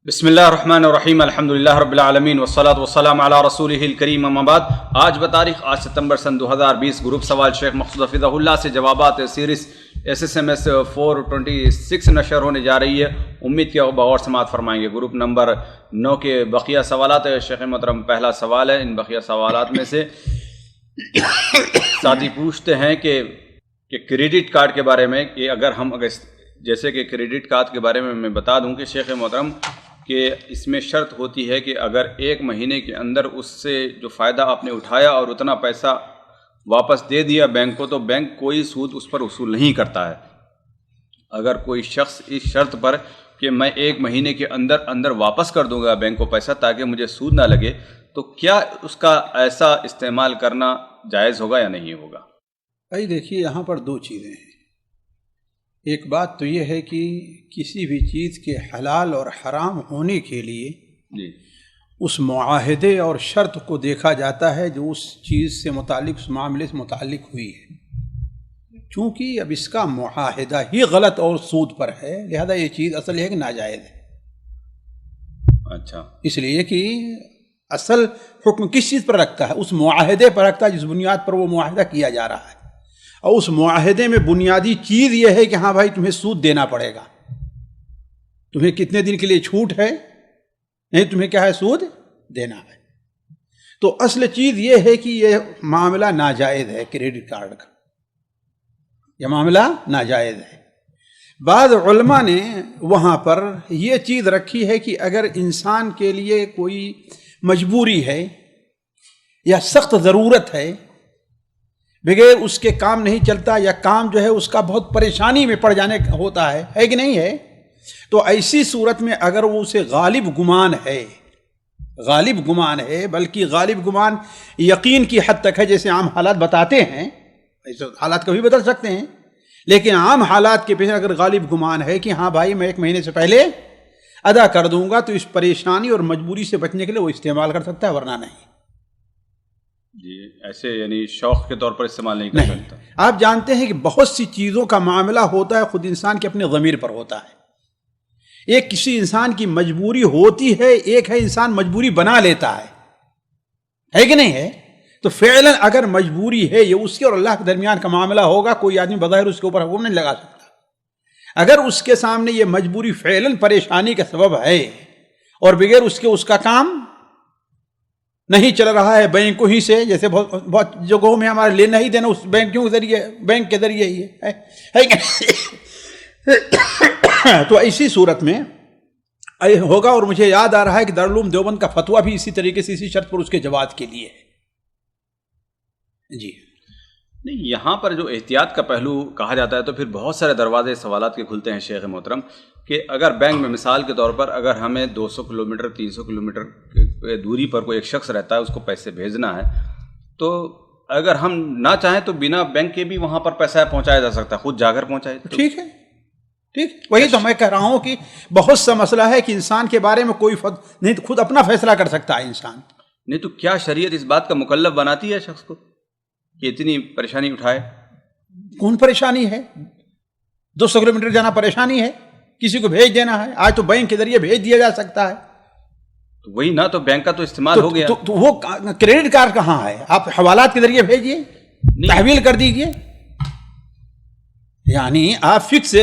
بسم اللہ الرحمن الرحیم الحمدللہ رب العالمین والصلاة والسلام علی رسولہ الکریم اما بعد۔ آج بتاریخ 8 ستمبر سن 2020 گروپ سوال شیخ مقصود حفظہ اللہ سے جوابات سیریز SSMS 426 نشر ہونے جا رہی ہے۔ امید کیا بغور سماعت فرمائیں گے۔ گروپ نمبر 9 کے بقیہ سوالات شیخ محترم پہلا سوال ہے۔ ان بقیہ سوالات میں سے ساتھی پوچھتے ہیں کہ کریڈٹ کارڈ کے بارے میں کہ اگر جیسے کہ کریڈٹ کارڈ کے بارے میں بتا دوں کہ شیخ محترم کہ اس میں شرط ہوتی ہے کہ اگر 1 مہینے کے اندر اس سے جو فائدہ آپ نے اٹھایا اور اتنا پیسہ واپس دے دیا بینک کو، تو بینک کوئی سود اس پر وصول نہیں کرتا ہے۔ اگر کوئی شخص اس شرط پر کہ میں 1 مہینے کے اندر واپس کر دوں گا بینک کو پیسہ تاکہ مجھے سود نہ لگے، تو کیا اس کا ایسا استعمال کرنا جائز ہوگا یا نہیں ہوگا؟ بھائی دیکھیے، یہاں پر 2 چیزیں ہیں۔ ایک بات تو یہ ہے کہ کسی بھی چیز کے حلال اور حرام ہونے کے لیے جی اس معاہدے اور شرط کو دیکھا جاتا ہے جو اس چیز سے متعلق، اس معاملے سے متعلق ہوئی ہے۔ چونکہ اب اس کا معاہدہ ہی غلط اور سود پر ہے، لہذا یہ چیز اصل ہے کہ ناجائز ہے۔ اچھا، اس لیے کہ اصل حکم کس چیز پر رکھتا ہے؟ اس معاہدے پر رکھتا ہے جس بنیاد پر وہ معاہدہ کیا جا رہا ہے، اور اس معاہدے میں بنیادی چیز یہ ہے کہ ہاں بھائی تمہیں سود دینا پڑے گا، تمہیں کتنے دن کے لیے چھوٹ ہے، نہیں تمہیں کیا ہے، سود دینا ہے۔ تو اصل چیز یہ ہے کہ یہ معاملہ ناجائز ہے، کریڈٹ کارڈ کا یہ معاملہ ناجائز ہے۔ بعض علماء نے وہاں پر یہ چیز رکھی ہے کہ اگر انسان کے لیے کوئی مجبوری ہے یا سخت ضرورت ہے، بغیر اس کے کام نہیں چلتا، یا کام جو ہے اس کا بہت پریشانی میں پڑ جانے ہوتا ہے کہ نہیں ہے، تو ایسی صورت میں اگر وہ اسے غالب گمان ہے، بلکہ غالب گمان یقین کی حد تک ہے، جیسے عام حالات بتاتے ہیں، ایسے حالات کبھی بدل سکتے ہیں، لیکن عام حالات کے پیچھے اگر غالب گمان ہے کہ ہاں بھائی میں 1 مہینے سے پہلے ادا کر دوں گا، تو اس پریشانی اور مجبوری سے بچنے کے لیے وہ استعمال کر سکتا ہے، ورنہ نہیں۔ جی ایسے یعنی شوق کے طور پر استعمال نہیں کر سکتا۔ آپ جانتے ہیں کہ بہت سی چیزوں کا معاملہ ہوتا ہے خود انسان کے اپنے ضمیر پر ہوتا ہے۔ ایک کسی انسان کی مجبوری ہوتی ہے، ایک ہے انسان مجبوری بنا لیتا ہے کہ نہیں ہے؟ تو فعلاً اگر مجبوری ہے، یہ اس کے اور اللہ کے درمیان کا معاملہ ہوگا، کوئی آدمی بظاہر اس کے اوپر حکم نہیں لگا سکتا۔ اگر اس کے سامنے یہ مجبوری فعلاً پریشانی کا سبب ہے اور بغیر اس کے اس کا کام نہیں چل رہا ہے، بینکوں ہی سے، جیسے بہت جگہوں میں ہمارے لینا ہی دینا اس بینک کے ذریعے ہی ہے تو ایسی صورت میں ہوگا۔ اور مجھے یاد آ رہا ہے کہ دارالعلوم دیوبند کا فتویٰ بھی اسی طریقے سے اسی شرط پر اس کے جواز کے لیے ہے۔ جی نہیں، یہاں پر جو احتیاط کا پہلو کہا جاتا ہے تو پھر بہت سارے دروازے سوالات کے کھلتے ہیں شیخ محترم، کہ اگر بینک میں مثال کے طور پر اگر ہمیں 200 کلومیٹر 300 کلومیٹر دوری پر کوئی ایک شخص رہتا ہے، اس کو پیسے بھیجنا ہے، تو اگر ہم نہ چاہیں تو بنا بینک کے بھی وہاں پر پیسہ پہنچایا جا سکتا ہے، خود جا کر پہنچائے تو ٹھیک ہے، ٹھیک۔ وہی تو میں کہہ رہا ہوں کہ بہت سا مسئلہ ہے کہ انسان کے بارے میں کوئی نہیں خود اپنا فیصلہ کر سکتا ہے انسان۔ نہیں تو کیا شریعت اس بات کا مکلف بناتی ہے شخص کو کہ اتنی پریشانی اٹھائے؟ کون پریشانی ہے؟ 200 کلومیٹر جانا پریشانی ہے؟ کسی کو بھیج دینا ہے، آج تو بینک کے ذریعے بھیج دیا جا سکتا ہے۔ تو وہی نہ، تو بینک کا تو استعمال ہو گیا، تو وہ کریڈٹ کارڈ کہاں ہے؟ آپ حوالات کے ذریعے بھیجیے، تحویل کر دیجیے، یعنی آپ فکس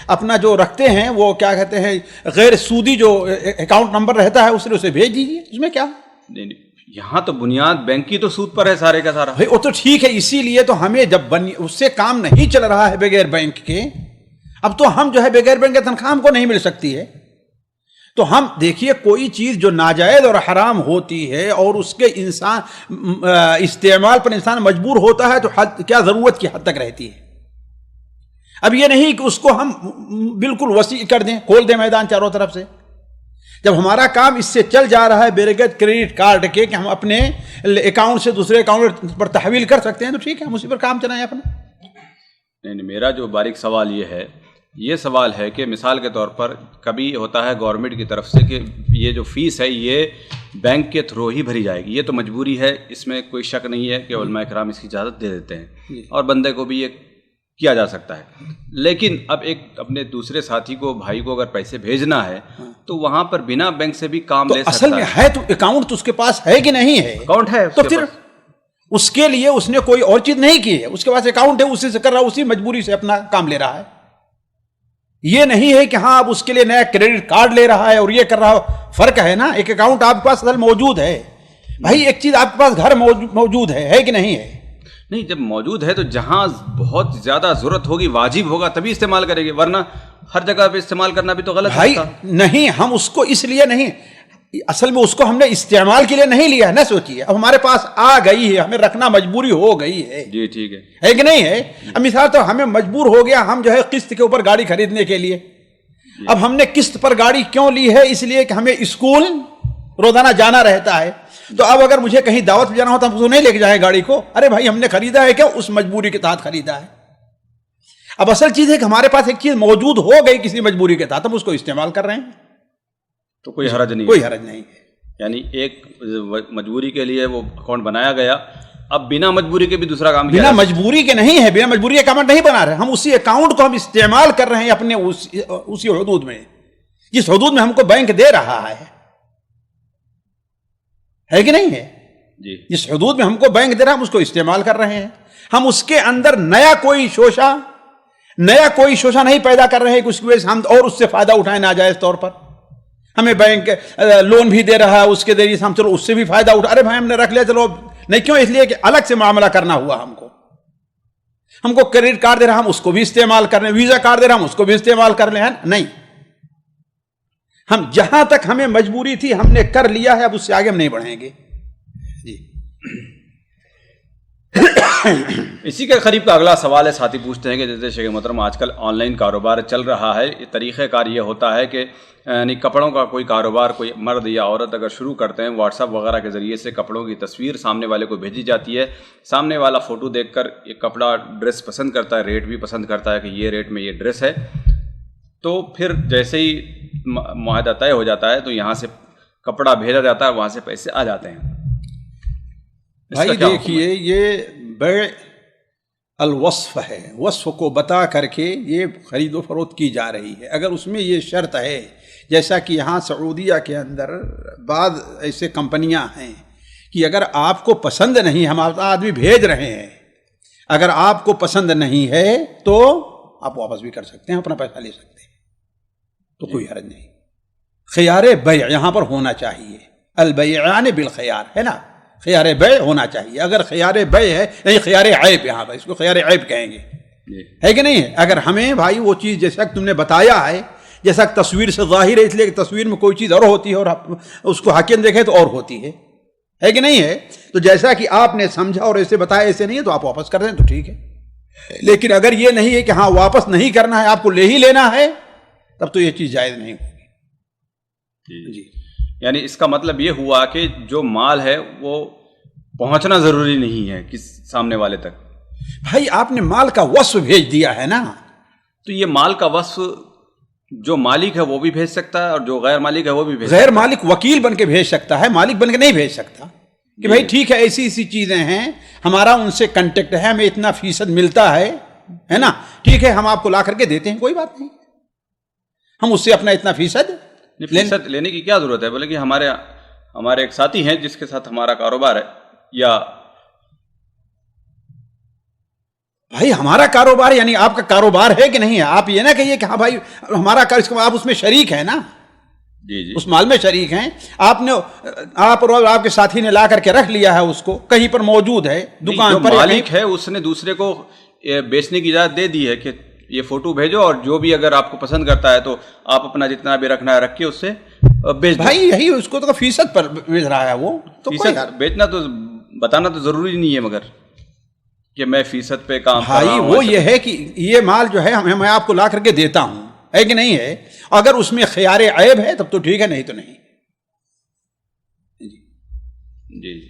اپنا جو رکھتے ہیں وہ کیا کہتے ہیں غیر سودی جو اکاؤنٹ نمبر رہتا ہے اسے بھیج دیجیے، اس میں کیا؟ نہیں، یہاں تو بنیاد بینک کی تو سود پر ہے سارے کا سارا۔ وہ تو ٹھیک ہے، اسی لیے تو ہمیں جب اس سے کام نہیں چل رہا ہے بغیر بینک کے، اب تو ہم جو ہے بغیر بینک کے تنخواہ ہم کو نہیں مل سکتی ہے، تو ہم دیکھیے کوئی چیز جو ناجائز اور حرام ہوتی ہے اور اس کے استعمال پر انسان مجبور ہوتا ہے، تو کیا ضرورت کی حد تک رہتی ہے۔ اب یہ نہیں کہ اس کو ہم بالکل وسیع کر دیں، کھول دیں میدان چاروں طرف سے۔ جب ہمارا کام اس سے چل جا رہا ہے بغیر کریڈٹ کارڈ کے کہ ہم اپنے اکاؤنٹ سے دوسرے اکاؤنٹ پر تحویل کر سکتے ہیں، تو ٹھیک ہے، ہم اسی پر کام چلائیں اپنا۔ نہیں، میرا جو باریک سوال یہ سوال ہے کہ مثال کے طور پر کبھی ہوتا ہے گورنمنٹ کی طرف سے کہ یہ جو فیس ہے یہ بینک کے تھرو ہی بھری جائے گی، یہ تو مجبوری ہے، اس میں کوئی شک نہیں ہے کہ علماء کرام اس کی اجازت دے دیتے ہیں، اور بندے کو بھی یہ کیا جا سکتا ہے. لیکن اب ایک اپنے دوسرے ساتھی کو بھائی کو اگر پیسے بھیجنا ہے تو وہاں پر بنا بینک سے بھی کام لے سکتا ہے. اصل میں ہے تو اکاؤنٹ تو اس کے پاس ہے کہ نہیں ہے؟ اکاؤنٹ ہے تو پھر اس کے لیے اس نے کوئی اور چیز نہیں کی ہے, اس کے پاس اکاؤنٹ ہے, اسی سے کر رہا ہے, اسی مجبوری سے اپنا کام لے رہا ہے. یہ نہیں ہے کہ ہاں اب اس کے لیے نیا کریڈٹ کارڈ لے رہا ہے اور یہ کر رہا ہے. فرق ہے نا. ایک اکاؤنٹ آپ کے پاس اصل موجود ہے بھائی, ایک چیز آپ کے پاس گھر موجود ہے کہ نہیں ہے؟ نہیں, جب موجود ہے تو جہاں بہت زیادہ ضرورت ہوگی, واجب ہوگا, تبھی استعمال کریں گے, ورنہ ہر جگہ پہ استعمال کرنا بھی تو غلط بھائی نہیں, ہم اس کو اس لیے نہیں, اصل میں اس کو ہم نے استعمال کے لیے نہیں لیا ہے. نہ سوچیے, اب ہمارے پاس آ گئی ہے, ہمیں رکھنا مجبوری ہو گئی ہے. جی ٹھیک ہے, ہے کہ نہیں ہے؟ اب مثال تو ہمیں مجبور ہو گیا ہم جو ہے قسط کے اوپر گاڑی خریدنے کے لیے. اب ہم نے قسط پر گاڑی کیوں لی ہے؟ اس لیے کہ ہمیں اسکول روزانہ جانا رہتا ہے. تو اب اگر مجھے کہیں دعوت پہ جانا ہوتا ہم اس کو نہیں لے کے جائیں گاڑی کو. ارے بھائی ہم نے خریدا ہے کیا؟ اس مجبوری کے تحت خریدا ہے. اب اصل چیز ہے کہ ہمارے پاس ایک چیز موجود ہو گئی کسی مجبوری کے تحت, ہم اس کو استعمال کر رہے ہیں تو کوئی حرج نہیں, کوئی حرج نہیں. یعنی ایک مجبوری کے لیے وہ اکاؤنٹ بنایا گیا, اب بنا مجبوری کے بھی دوسرا کام بنا مجبوری کے نہیں ہے, بنا مجبوری کے اکاؤنٹ نہیں بنا رہے ہم. اسی اکاؤنٹ کو ہم استعمال کر رہے ہیں اپنے اسی حدود میں, جس حدود میں ہم کو بینک دے رہا ہے کہ نہیں ہے؟ جی, جس حدود میں ہم کو بینک دے رہا ہے ہم اس کو استعمال کر رہے ہیں. ہم اس کے اندر نیا کوئی شوشہ نہیں پیدا کر رہے ہیں کہ اس کی وجہ سے ہم اور اس سے فائدہ اٹھائیں ناجائز طور پر. ہمیں بینک لون بھی دے رہا ہے, اس کے ذریعے سے ہم چلو اس سے بھی فائدہ اٹھا, ارے بھائی ہم نے رکھ لیا چلو نہیں. کیوں؟ اس لیے کہ الگ سے معاملہ کرنا ہوا ہم کو کریڈٹ کارڈ دے رہا ہم اس کو بھی استعمال کر لیں, ویزا کارڈ دے رہا ہم اس کو بھی استعمال کر لیں. نہیں, ہم جہاں تک ہمیں مجبوری تھی ہم نے کر لیا ہے, اب اس سے آگے ہم نہیں بڑھیں گے. جی اسی کے قریب کا اگلا سوال ہے, ساتھی پوچھتے ہیں کہ جیسے شیخ محترم آج کل آن لائن کاروبار چل رہا ہے, طریقہ کار یہ ہوتا ہے کہ یعنی کپڑوں کا کوئی کاروبار کوئی مرد یا عورت اگر شروع کرتے ہیں, واٹس ایپ وغیرہ کے ذریعے سے کپڑوں کی تصویر سامنے والے کو بھیجی جاتی ہے, سامنے والا فوٹو دیکھ کر یہ کپڑا ڈریس پسند کرتا ہے, ریٹ بھی پسند کرتا ہے کہ یہ ریٹ میں یہ ڈریس ہے, تو پھر جیسے ہی معاہدہ طے ہو جاتا ہے تو یہاں سے کپڑا بھیجا جاتا ہے, وہاں سے پیسے آ جاتے ہیں. بھائی دیکھیے, یہ بیع الوصف ہے, وصف کو بتا کر کے یہ خرید و فروخت کی جا رہی ہے. اگر اس میں یہ شرط ہے, جیسا کہ یہاں سعودیہ کے اندر بعض ایسے کمپنیاں ہیں کہ اگر آپ کو پسند نہیں, ہم آدمی بھیج رہے ہیں, اگر آپ کو پسند نہیں ہے تو آپ واپس بھی کر سکتے ہیں, اپنا پیسہ لے سکتے ہیں, تو کوئی حرج نہیں. خیار بیع یہاں پر ہونا چاہیے, البیعان بالخیار ہے نا, خیار بیع ہونا چاہیے. اگر خیار بیع ہے نہیں, خیار عیب, یہاں پر اس کو خیار عیب کہیں گے, ہے کہ نہیں ہے؟ اگر ہمیں بھائی وہ چیز جیسا کہ تم نے بتایا ہے, جیسا کہ تصویر سے ظاہر ہے, اس لیے کہ تصویر میں کوئی چیز اور ہوتی ہے اور اس کو حقیقت دیکھیں تو اور ہوتی ہے کہ نہیں ہے؟ تو جیسا کہ آپ نے سمجھا اور ایسے بتایا ایسے نہیں ہے تو آپ واپس کر دیں تو ٹھیک ہے. لیکن اگر یہ نہیں ہے کہ ہاں واپس نہیں کرنا ہے, آپ کو لے ہی لینا ہے, تب تو یہ چیز جائز نہیں ہوگی. جی, یعنی اس کا مطلب یہ ہوا کہ جو مال ہے وہ پہنچنا ضروری نہیں ہے کس سامنے والے تک. بھائی آپ نے مال کا وصف بھیج دیا ہے نا, تو یہ مال کا وصف جو مالک ہے وہ بھی بھیج سکتا ہے اور جو غیر مالک ہے وہ بھی بھیج سکتا ہے. غیر مالک وکیل بن کے بھیج سکتا ہے, مالک بن کے نہیں بھیج سکتا کہ بھائی ٹھیک ہے ایسی چیزیں ہیں, ہمارا ان سے کنٹیکٹ ہے, ہمیں اتنا فیصد ملتا ہے نا, ٹھیک ہے ہم آپ کو لا کر کے دیتے ہیں, کوئی بات نہیں, ہم اس سے اپنا اتنا فیصد لینے کی کیا ضرورت ہے. بولے کہ ہمارے ایک ساتھی ہیں جس کے ساتھ ہمارا کاروبار ہے, یا بھائی ہمارا کاروبار یعنی آپ کا کاروبار ہے کہ نہیں ہے. آپ یہ نہ کہیے کہ ہاں بھائی ہمارا آپ اس میں شریک ہیں نا, جی جی, اس مال میں شریک ہیں. آپ اور آپ کے ساتھی نے لا کر کے رکھ لیا ہے, اس کو کہیں پر موجود ہے دکان پر, مالک ہے اس نے دوسرے کو بیچنے کی اجازت دے دی ہے کہ یہ فوٹو بھیجو اور جو بھی اگر آپ کو پسند کرتا ہے تو آپ اپنا جتنا بھی رکھنا ہے رکھ کے اس سے بیچ دو. بھائی یہی اس کو تو فیصد پر بیچ رہا ہے وہ, تو بیچنا تو بتانا تو ضروری نہیں ہے, مگر کہ میں فیصد پہ کام کر رہا ہوں. وہ یہ ہے کہ یہ مال جو ہے میں آپ کو لا کر کے دیتا ہوں, ہے کہ نہیں ہے, اگر اس میں خیار عیب ہے تب تو ٹھیک ہے, نہیں تو نہیں. جی,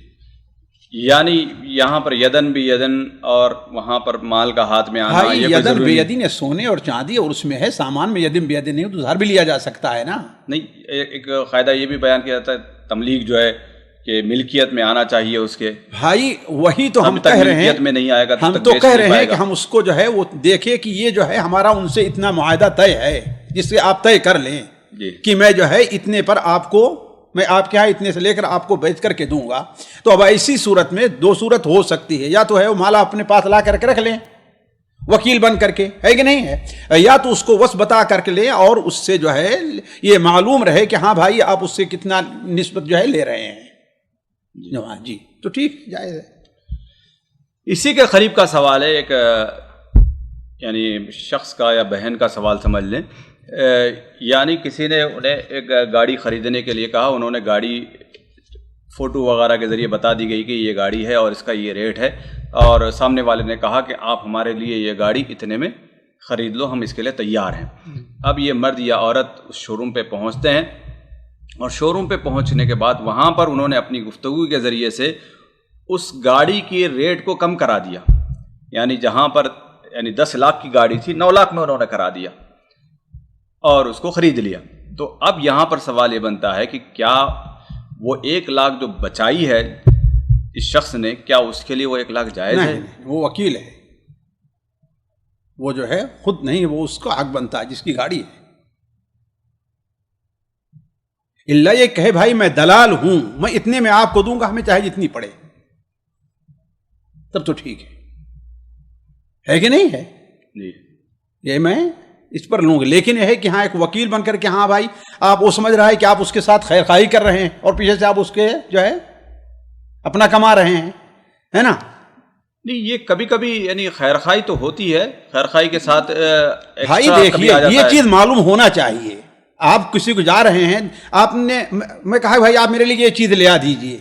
یعنی یہاں پر یدن بھی یدن اور وہاں پر مال کا ہاتھ میں آنا, یہ یدن بے یدن سونے اور چاندی اور اس میں ہے سامان میں یدن بے یدن نہیں تو ادھار بھی لیا جا سکتا ہے نا. نہیں, ایک قاعدہ یہ بھی بیان کیا جاتا ہے, تملیغ جو ہے کہ ملکیت میں آنا چاہیے اس کے. بھائی وہی تو ہم کہہ رہے ہیں, ملکیت میں نہیں آئے گا ہم تو کہہ رہے ہیں کہ ہم اس کو جو ہے وہ دیکھیں کہ یہ جو ہے ہمارا ان سے اتنا معاہدہ طے ہے جس سے آپ طے کر لیں کہ میں جو ہے اتنے پر آپ کو, میں آپ کے یہاں اتنے سے لے کر آپ کو بیچ کر کے دوں گا. تو اب ایسی صورت میں دو صورت ہو سکتی ہے, یا تو ہے وہ مالا اپنے پاس لا کر کے رکھ لیں وکیل بن کر کے, ہے کہ نہیں ہے, یا تو اس کو وصف بتا کر کے لیں اور اس سے جو ہے یہ معلوم رہے کہ ہاں بھائی آپ اس سے کتنا نسبت جو ہے لے رہے ہیں. جی تو ٹھیک جائز ہے. اسی کے قریب کا سوال ہے, ایک یعنی شخص کا یا بہن کا سوال سمجھ لیں. یعنی کسی نے انہیں ایک گاڑی خریدنے کے لیے کہا, انہوں نے گاڑی فوٹو وغیرہ کے ذریعے بتا دی گئی کہ یہ گاڑی ہے اور اس کا یہ ریٹ ہے, اور سامنے والے نے کہا کہ آپ ہمارے لیے یہ گاڑی اتنے میں خرید لو, ہم اس کے لیے تیار ہیں. اب یہ مرد یا عورت اس شو روم پہ پہنچتے ہیں, اور شو روم پہ پہنچنے کے بعد وہاں پر انہوں نے اپنی گفتگو کے ذریعے سے اس گاڑی کی ریٹ کو کم کرا دیا. یعنی جہاں پر 10 لاکھ کی گاڑی تھی 9 لاکھ میں انہوں نے کرا دیا اور اس کو خرید لیا. تو اب یہاں پر سوال یہ بنتا ہے کہ کیا وہ 1 لاکھ جو بچائی ہے اس شخص نے, کیا اس کے لیے وہ 1 لاکھ جائز ہے؟ نہیں, وہ وکیل ہے, وہ جو ہے خود نہیں, وہ اس کا حق بنتا ہے جس کی گاڑی ہے. اللہ یہ کہے بھائی میں دلال ہوں, میں اتنے میں آپ کو دوں گا, ہمیں چاہے جتنی پڑے, تب تو ٹھیک ہے کہ نہیں ہے جی, یہ میں اس پر لوں گا. لیکن یہ ہے کہ ہاں ایک وکیل بن کر کے ہاں بھائی آپ وہ سمجھ رہا ہے کہ آپ اس کے ساتھ خیر خواہی کر رہے ہیں اور پیچھے سے آپ اس کے جو ہے اپنا کما رہے ہیں, ہے نا. نہیں, یہ کبھی کبھی یعنی خیر خواہی تو ہوتی ہے, خیر خواہی کے ساتھ بھائی دیکھیے یہ چیز معلوم ہونا چاہیے. آپ کسی کو جا رہے ہیں, آپ نے میں کہا بھائی آپ میرے لیے یہ چیز لے آ دیجیے,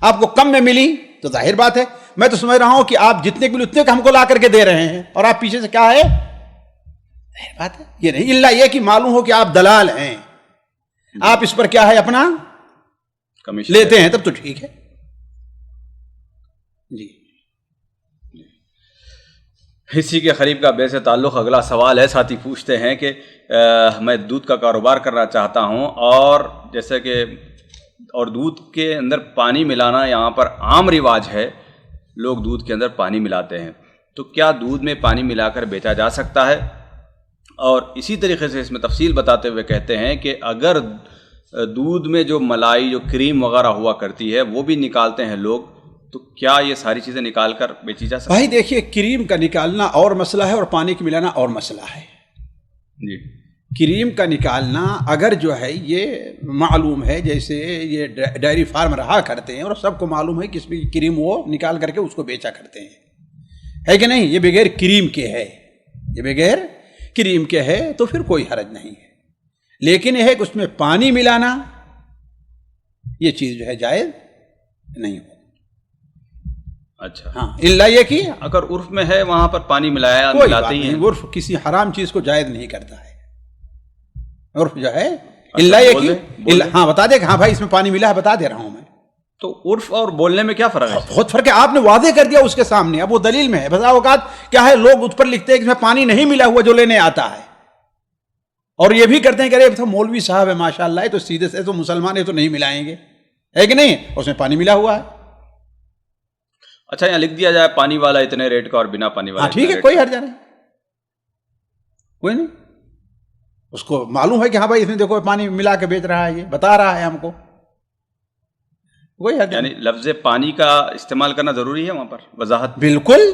آپ کو کم میں ملی تو ظاہر بات ہے میں تو سمجھ رہا ہوں کہ آپ جتنے کے ملے اتنے کا ہم کو لا کر کے دے رہے ہیں, اور آپ پیچھے سے کیا ہے, ظاہر بات ہے یہ نہیں. اللہ یہ کہ معلوم ہو کہ آپ دلال ہیں, آپ اس پر کیا ہے اپنا کمیشن لیتے ہیں, تب تو ٹھیک ہے. جی, اسی کے قریب کا بے سے تعلق اگلا سوال ہے. ساتھی پوچھتے ہیں کہ میں دودھ کا کاروبار کرنا چاہتا ہوں, اور جیسے کہ اور دودھ کے اندر پانی ملانا یہاں پر عام رواج ہے, لوگ دودھ کے اندر پانی ملاتے ہیں, تو کیا دودھ میں پانی ملا کر بیچا جا سکتا ہے؟ اور اسی طریقے سے اس میں تفصیل بتاتے ہوئے کہتے ہیں کہ اگر دودھ میں جو ملائی جو کریم وغیرہ ہوا کرتی ہے وہ بھی نکالتے ہیں لوگ, تو کیا یہ ساری چیزیں نکال کر بیچی جا سکتی؟ بھائی دیکھیے کریم کا نکالنا اور مسئلہ ہے اور پانی کی ملانا اور مسئلہ ہے. جی, کریم کا نکالنا اگر جو ہے یہ معلوم ہے, جیسے یہ ڈائری فارم رہا کرتے ہیں اور سب کو معلوم ہے کہ اس میں کریم وہ نکال کر کے اس کو بیچا کرتے ہیں, ہے کہ نہیں, یہ بغیر کریم کے ہے, یہ بغیر کریم کے ہے تو پھر کوئی حرج نہیں ہے. لیکن یہ ہے کہ اس میں پانی ملانا یہ چیز جو ہے جائز نہیں ہو. اچھا, ہاں, اللہ یہ کہ اگر عرف میں ہے وہاں پر پانی ملایا ملاتے ہی ہیں, عرف کسی حرام چیز کو جائز نہیں کرتا ہے. عرف جو ہے اللہ یہ کہ ہاں بتا دے کہ ہاں بھائی اس میں پانی ملا ہے, بتا دے رہا ہوں میں. تو عرف اور بولنے میں کیا فرق ہے؟ بہت فرق ہے. آپ نے واضح کر دیا اس کے سامنے, اب وہ دلیل میں ہے. بس اوقات کیا ہے لوگ اس پر لکھتے ہیں کہ اس میں پانی نہیں ملا ہوا جو لینے آتا ہے, اور یہ بھی کرتے ہیں کہ ارے تو مولوی صاحب ہے ماشاء اللہ, تو سیدھے سے تو مسلمان ہے تو نہیں ملائیں گے, ہے کہ نہیں, اس میں پانی ملا ہوا ہے. اچھا, یہاں لکھ دیا جائے پانی والا اتنے ریٹ کا اور بنا پانی والا, ٹھیک ہے, کوئی حرج نہیں, کوئی نہیں. اس کو معلوم ہے کہ ہاں بھائی اس میں دیکھو پانی ملا کے بیچ رہا ہے, یہ بتا رہا ہے ہم کو, کوئی حرج یعنی لفظ پانی کا استعمال کرنا ضروری ہے وہاں پر, وضاحت. بالکل,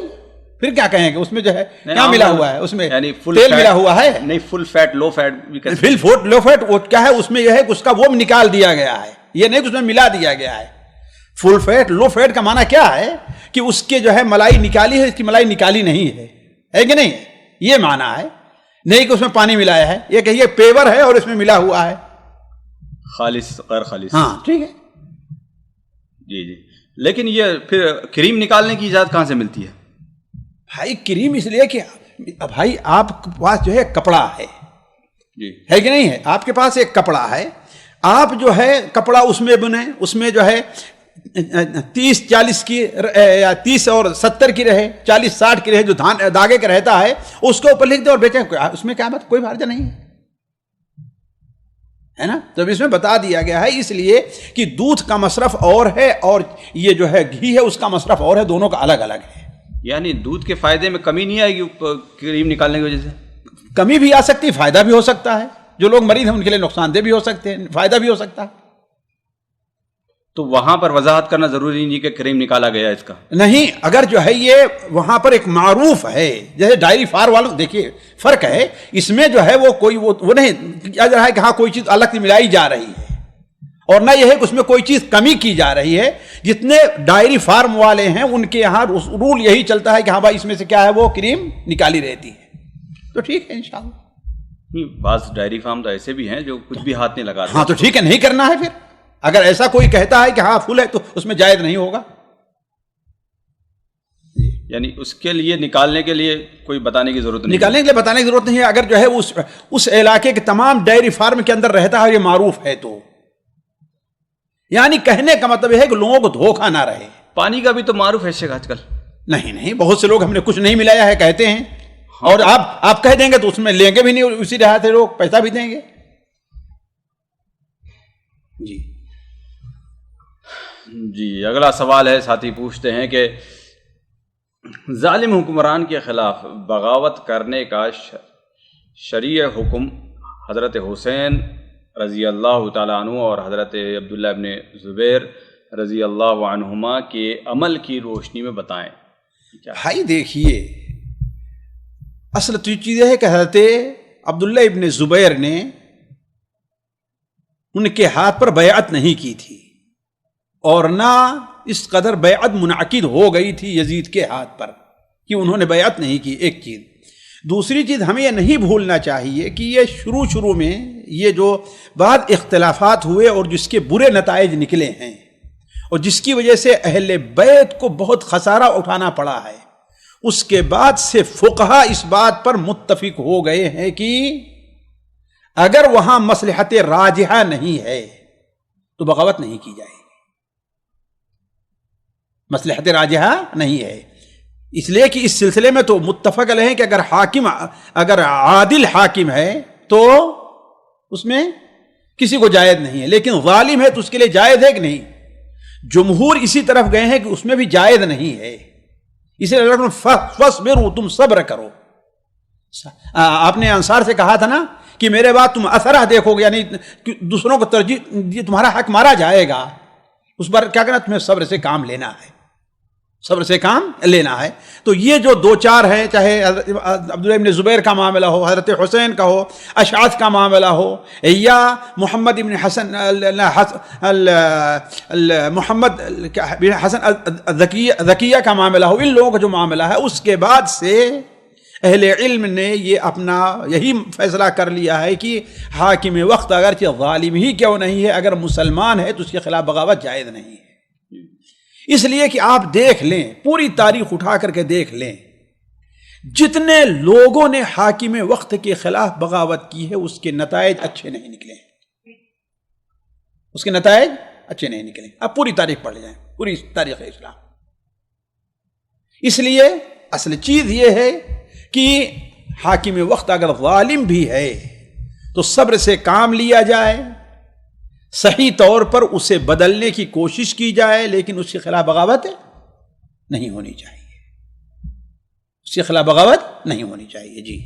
پھر کیا کہیں گے اس میں جو ہے کیا ملا ہوا ہے, اس میں یعنی تیل ملا ہوا ہے, نہیں فل فیٹ لو فیٹ بھی فل فوٹ لو فیٹ کیا ہے, اس میں یہ ہے کہ اس کا وہ نکال دیا گیا ہے, یہ نہیں کہ اس میں ملا دیا گیا ہے. فل فیٹ لو فیٹ کا معنی کیا ہے کہ اس کے جو ہے ملائی نکالی ہے, اس کی ملائی نکالی نہیں ہے کہ نہیں, یہ معنی ہے. نہیں کہ اس میں پانی ملایا ہے, یہ کہ یہ پیور ہے اور اس میں ملا ہوا ہے, خالص غیر خالص. ہاں ٹھیک ہے. جی جی, لیکن یہ پھر کریم نکالنے کی اجازت کہاں سے ملتی ہے؟ بھائی کریم اس لیے کہ بھائی آپ کے پاس جو ہے کپڑا ہے, جی ہے کہ نہیں ہے, آپ کے پاس ایک کپڑا ہے, آپ جو ہے کپڑا اس میں بنے, اس میں جو ہے 30-40 کی یا 30 اور 70 کی رہے, 40-60 کی رہے, جو دھاگے کا رہتا ہے اس کے اوپر لکھ دے اور بیچیں, اس میں کیا بات, کوئی حرج نہیں ہے نا. تو اس میں بتا دیا گیا ہے اس لیے کہ دودھ کا مصرف اور ہے اور یہ جو ہے گھی ہے اس کا مصرف اور ہے، دونوں کا الگ الگ ہے. یعنی دودھ کے فائدے میں کمی نہیں آئے گی کریم نکالنے کی وجہ سے؟ کمی بھی آ سکتی، فائدہ بھی ہو سکتا ہے. جو لوگ مریض ہیں ان کے لیے نقصان دہ بھی ہو سکتے ہیں، فائدہ بھی ہو سکتا ہے. تو وہاں پر وضاحت کرنا ضروری نہیں کہ کریم نکالا گیا اس کا؟ نہیں، اگر جو ہے یہ وہاں پر ایک معروف ہے، جیسے ڈائری فارم والوں، دیکھیے فرق ہے اس میں جو ہے وہ کوئی وہ نہیں کیا جا رہا ہے کہ ہاں کوئی چیز الگ سے ملائی جا رہی ہے، اور نہ یہ ہے کہ اس میں کوئی چیز کمی کی جا رہی ہے. جتنے ڈائری فارم والے ہیں ان کے یہاں رول یہی چلتا ہے کہ ہاں بھائی اس میں سے کیا ہے وہ کریم نکالی رہتی ہے. تو ٹھیک ہے انشاءاللہ. بعض ڈائری فارم تو ایسے بھی ہیں جو کچھ بھی ہاتھ نہیں لگاتے. ہاں تو ٹھیک ہے، نہیں کرنا ہے. پھر اگر ایسا کوئی کہتا ہے کہ ہاں فل ہے تو اس میں جائز نہیں ہوگا. یعنی اس کے لیے نکالنے کے لیے کوئی بتانے کی ضرورت نہیں؟ نکالنے کے لیے بتانے کی ضرورت نہیں ہے. اگر جو ہے اس علاقے کے تمام ڈائری فارم کے اندر رہتا ہے، یہ معروف ہے تو، یعنی کہنے کا مطلب یہ ہے کہ لوگوں کو دھوکہ نہ رہے. پانی کا بھی تو معروف ہے شیخ آج کل. نہیں، بہت سے لوگ ہم نے کچھ نہیں ملایا ہے کہتے ہیں، اور آپ کہہ دیں گے تو اس میں لیں گے بھی نہیں، اسی رہا سے لوگ پیسہ بھی دیں گے. جی اگلا سوال ہے، ساتھی پوچھتے ہیں کہ ظالم حکمران کے خلاف بغاوت کرنے کا شرعی حکم حضرت حسین رضی اللہ تعالیٰ عنہ اور حضرت عبداللہ ابن زبیر رضی اللہ عنہما کے عمل کی روشنی میں بتائیں. بھائی دیکھیے، اصل تو یہ چیز ہے کہ حضرت عبداللہ ابن زبیر نے ان کے ہاتھ پر بیعت نہیں کی تھی، اور نہ اس قدر بیعت منعقد ہو گئی تھی یزید کے ہاتھ پر کہ انہوں نے بیعت نہیں کی. ایک چیز. دوسری چیز ہمیں یہ نہیں بھولنا چاہیے کہ یہ شروع میں یہ جو بعد اختلافات ہوئے اور جس کے برے نتائج نکلے ہیں اور جس کی وجہ سے اہل بیت کو بہت خسارہ اٹھانا پڑا ہے، اس کے بعد سے فقہا اس بات پر متفق ہو گئے ہیں کہ اگر وہاں مصلحت راجحہ نہیں ہے تو بغاوت نہیں کی جائے گی. مصلحت راجحہ نہیں ہے، اس لیے کہ اس سلسلے میں تو متفق علیہ ہیں کہ اگر عادل حاکم ہے تو اس میں کسی کو جائز نہیں ہے، لیکن ظالم ہے تو اس کے لیے جائز ہے کہ نہیں. جمہور اسی طرف گئے ہیں کہ اس میں بھی جائز نہیں ہے. اسی لیے فاصبروا، تم صبر کرو. آپ نے انصار سے کہا تھا نا کہ میرے بعد تم اثرہ دیکھو گے، یعنی دوسروں کو ترجیح، تمہارا حق مارا جائے گا، اس پر کیا کرنا، تمہیں صبر سے کام لینا ہے، صبر سے کام لینا ہے. تو یہ جو دو چار ہیں، چاہے عبداللہ ابن زبیر کا معاملہ ہو، حضرت حسین کا ہو، اشعث کا معاملہ ہو، یا محمد ابن حسن محمد حسن ذکیہ کا معاملہ ہو، ان لوگوں کا جو معاملہ ہے، اس کے بعد سے اہل علم نے یہ اپنا یہی فیصلہ کر لیا ہے کہ حاکم وقت اگرچہ ظالم ہی کیوں نہیں ہے، اگر مسلمان ہے تو اس کے خلاف بغاوت جائز نہیں ہے. اس لیے کہ آپ دیکھ لیں، پوری تاریخ اٹھا کر کے دیکھ لیں، جتنے لوگوں نے حاکم وقت کے خلاف بغاوت کی ہے اس کے نتائج اچھے نہیں نکلے، اس کے نتائج اچھے نہیں نکلے. آپ پوری تاریخ پڑھ جائیں، پوری تاریخ اسلام. اس لیے اصل چیز یہ ہے کہ حاکم وقت اگر ظالم بھی ہے تو صبر سے کام لیا جائے، صحیح طور پر اسے بدلنے کی کوشش کی جائے، لیکن اس کے خلاف بغاوت نہیں ہونی چاہیے، اس کے خلاف بغاوت نہیں ہونی چاہیے.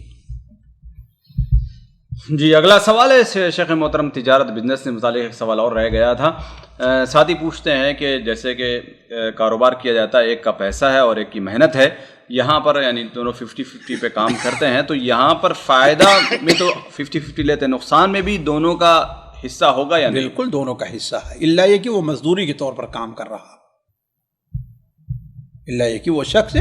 جی اگلا سوال ہے شیخ محترم، تجارت بزنس سے متعلق ایک سوال اور رہ گیا تھا. ساتھی پوچھتے ہیں کہ جیسے کہ کاروبار کیا جاتا ہے، ایک کا پیسہ ہے اور ایک کی محنت ہے، یہاں پر یعنی دونوں 50-50 پہ کام کرتے ہیں، تو یہاں پر فائدہ میں تو 50-50 لیتے ہیں، نقصان میں بھی دونوں کا حصہ ہوگا یا نہیں؟ بالکل دونوں کا حصہ ہے، الا یہ کہ وہ مزدوری کے طور پر کام کر رہا، الا یہ کہ وہ شخص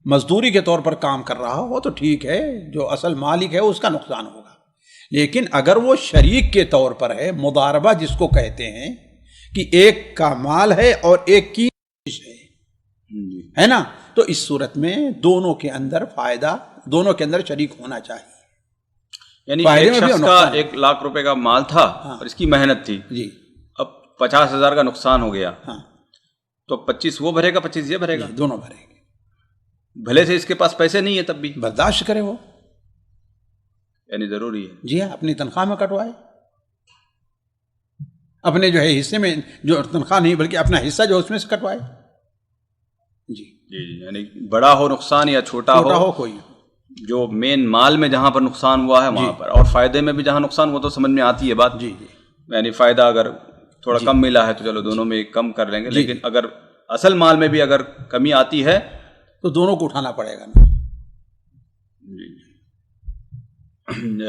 مزدوری کے طور پر کام کر رہا ہو تو ٹھیک ہے، جو اصل مالک ہے اس کا نقصان ہوگا. لیکن اگر وہ شریک کے طور پر ہے، مضاربہ جس کو کہتے ہیں کہ ایک کا مال ہے اور ایک کی ہے نا، تو اس صورت میں دونوں کے اندر فائدہ، دونوں کے اندر شریک ہونا چاہیے. یعنی ایک شخص کا 1 لاکھ روپے کا مال تھا اور اس کی محنت تھی، جی، اب 50,000 کا نقصان ہو گیا، ہاں، تو 25 وہ بھرے گا، 25 یہ بھرے گا، دونوں بھریں گے. بھلے سے اس کے پاس پیسے نہیں ہے تب بھی برداشت کرے وہ، یعنی ضروری ہے. جی ہاں، اپنی تنخواہ میں کٹوائے. اپنے جو ہے حصے میں جو تنخواہ نہیں بلکہ اپنا حصہ جو اس میں سے کٹوائے. جی جی جی، یعنی بڑا ہو نقصان یا چھوٹا ہو کوئی جو مین مال میں جہاں پر نقصان ہوا ہے وہاں پر، اور فائدے میں بھی جہاں نقصان ہوا تو سمجھ میں آتی ہے بات. جی جی یعنی فائدہ اگر تھوڑا کم ملا ہے تو چلو دونوں میں کم کر لیں گے، لیکن اگر اصل مال میں بھی اگر کمی آتی ہے تو دونوں کو اٹھانا پڑے گا نا. جی.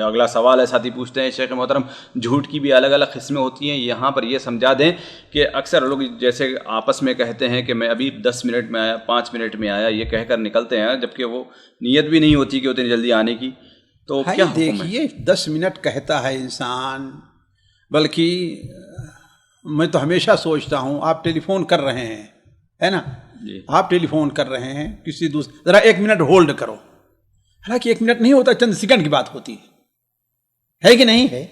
اگلا سوال ہے ساتھی پوچھتے ہیں شیخ محترم جھوٹ کی بھی الگ الگ قسمیں ہوتی ہیں، یہاں پر یہ سمجھا دیں کہ اکثر لوگ جیسے آپس میں کہتے ہیں کہ میں ابھی 10 منٹ میں آیا، 5 منٹ میں آیا، یہ کہہ کر نکلتے ہیں جبکہ وہ نیت بھی نہیں ہوتی کہ اتنی جلدی آنے کی. تو کیا حکم ہے؟ دیکھیے 10 منٹ کہتا ہے انسان، بلکہ میں تو ہمیشہ سوچتا ہوں آپ ٹیلی فون کر رہے ہیں ہے نا، آپ ٹیلی فون کر رہے ہیں کسی دوسرے، ذرا 1 منٹ ہولڈ کرو. حالانکہ 1 منٹ نہیں ہوتا، چند سیکنڈ کی بات ہوتی ہے کہ نہیں ہے.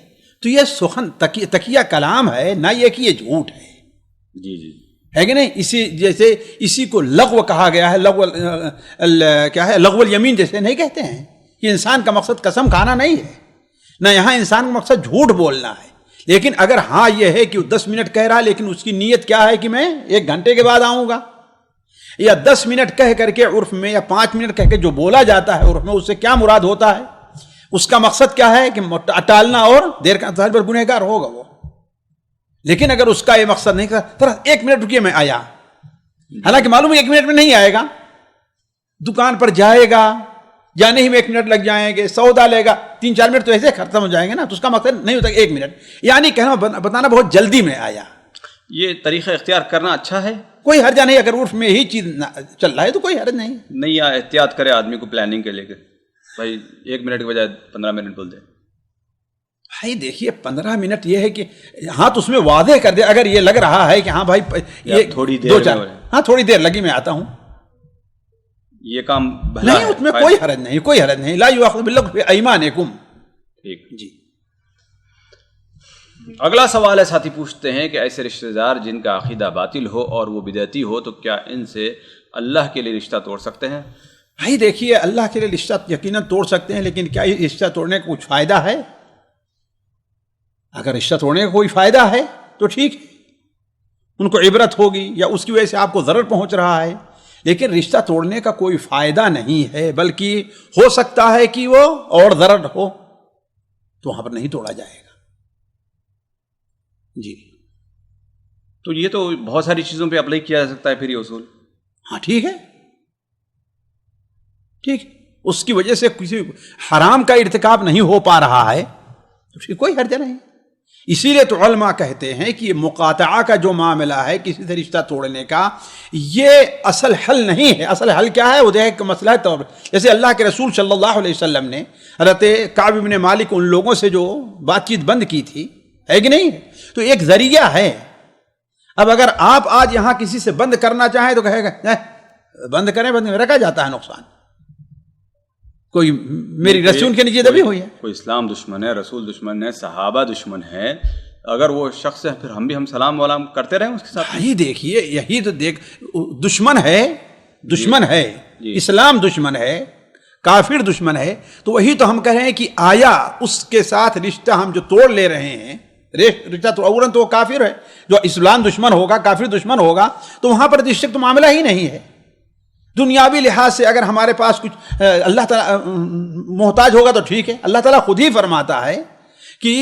تو یہ سخن تکیہ کلام ہے، نہ یہ کہ یہ جھوٹ ہے. جی جی ہے کہ نہیں. اسی جیسے اسی کو لغو کہا گیا ہے، لغو کیا ہے، لغو الیمین جیسے نہیں کہتے ہیں کہ انسان کا مقصد قسم کھانا نہیں ہے، نہ یہاں انسان کا مقصد جھوٹ بولنا ہے. لیکن اگر ہاں یہ ہے کہ وہ 10 منٹ کہہ رہا ہے لیکن اس کی نیت کیا ہے کہ میں 1 گھنٹے کے بعد آؤں گا، یا 10 منٹ کہہ کر کے عرف میں، یا 5 منٹ کہہ کے جو بولا جاتا ہے عرف میں، اس سے کیا مراد ہوتا ہے، اس کا مقصد کیا ہے کہ ٹالنا اور دیر کا انتظار پر گنہگار ہوگا وہ. لیکن اگر اس کا یہ مقصد نہیں کرا، 1 منٹ رکیے میں آیا، حالانکہ معلوم ہے 1 منٹ میں نہیں آئے گا، دکان پر جائے گا، جانے ہی میں 1 منٹ لگ جائیں گے، سودا لے گا 3-4 منٹ تو ایسے ختم ہو جائیں گے نا. تو اس کا مقصد نہیں ہوتا 1 منٹ، یعنی کہنا بتانا بہت جلدی میں آیا. یہ طریقہ اختیار کرنا اچھا ہے، کوئی حرج نہیں. اگر عرف میں یہی چیز چل رہا ہے تو کوئی حرج نہیں. نہیں احتیاط کرے آدمی کو پلاننگ کے لے کے، بھائی 1 منٹ کے بجائے 15 منٹ بول دے. بھائی دیکھیے 15 منٹ یہ ہے کہ ہاں تو اس میں واضح کر دے. اگر یہ لگ رہا ہے کہ ہاں بھائی یہ تھوڑی دیر ہاں تھوڑی دیر لگی میں آتا ہوں، یہ کام بھلا نہیں، اس میں کوئی حرج نہیں، کوئی حرج نہیں. لا یؤاخذ باللغو فی ایمانکم. ٹھیک جی. اگلا سوال ہے ساتھی پوچھتے ہیں کہ ایسے رشتہ دار جن کا عقیدہ باطل ہو اور وہ بدعتی ہو تو کیا ان سے اللہ کے لیے رشتہ توڑ سکتے ہیں؟ بھائی دیکھیے اللہ کے لیے رشتہ یقیناً توڑ سکتے ہیں، لیکن کیا یہ رشتہ توڑنے کا کچھ فائدہ ہے؟ اگر رشتہ توڑنے کا کوئی فائدہ ہے تو ٹھیک ہے، ان کو عبرت ہوگی یا اس کی وجہ سے آپ کو ضرر پہنچ رہا ہے. لیکن رشتہ توڑنے کا کوئی فائدہ نہیں ہے، بلکہ ہو سکتا ہے کہ وہ اور ضرر ہو تو وہاں پر نہیں توڑا جائے گا. جی. تو یہ تو بہت ساری چیزوں پہ اپلائی کیا جا سکتا ہے پھر یہ اصول. ہاں ٹھیک ہے، ٹھیک، اس کی وجہ سے کسی حرام کا ارتکاب نہیں ہو پا رہا ہے تو اس کی کوئی حرج نہیں. اسی لیے تو علماء کہتے ہیں کہ یہ مقاطعہ کا جو معاملہ ہے کسی سے رشتہ توڑنے کا، یہ اصل حل نہیں ہے. اصل حل کیا ہے؟ وہ دیکھ مسئلہ طور جیسے اللہ کے رسول صلی اللہ علیہ وسلم نے حضرت کعب بن مالک ان لوگوں سے جو بات چیت بند کی تھی، ہے کہ نہیں، تو ایک ذریعہ ہے. اب اگر آپ آج یہاں کسی سے بند کرنا چاہیں تو کہے گا بند کریں، بند میں رکھا جاتا ہے نقصان، کوئی میری رسی ان کے نیچے دبی ہوئی ہے. کوئی اسلام دشمن ہے، رسول دشمن ہے، صحابہ دشمن ہے، اگر وہ شخص ہے پھر ہم سلام ولام کرتے رہیں اس کے ساتھ. یہی دیکھیے، یہی تو دیکھ، دشمن ہے، دشمن ہے، اسلام دشمن ہے، کافر دشمن ہے. تو وہی تو ہم کہہ رہے ہیں کہ آیا اس کے ساتھ رشتہ ہم جو توڑ لے رہے ہیں، رشتہ تو اولاً تو وہ کافر ہے، جو اسلام دشمن ہوگا، کافر دشمن ہوگا، تو وہاں پر رشتے کا تو معاملہ ہی نہیں ہے. دنیاوی لحاظ سے اگر ہمارے پاس کچھ اللہ تعالیٰ محتاج ہوگا تو ٹھیک ہے. اللہ تعالیٰ خود ہی فرماتا ہے کہ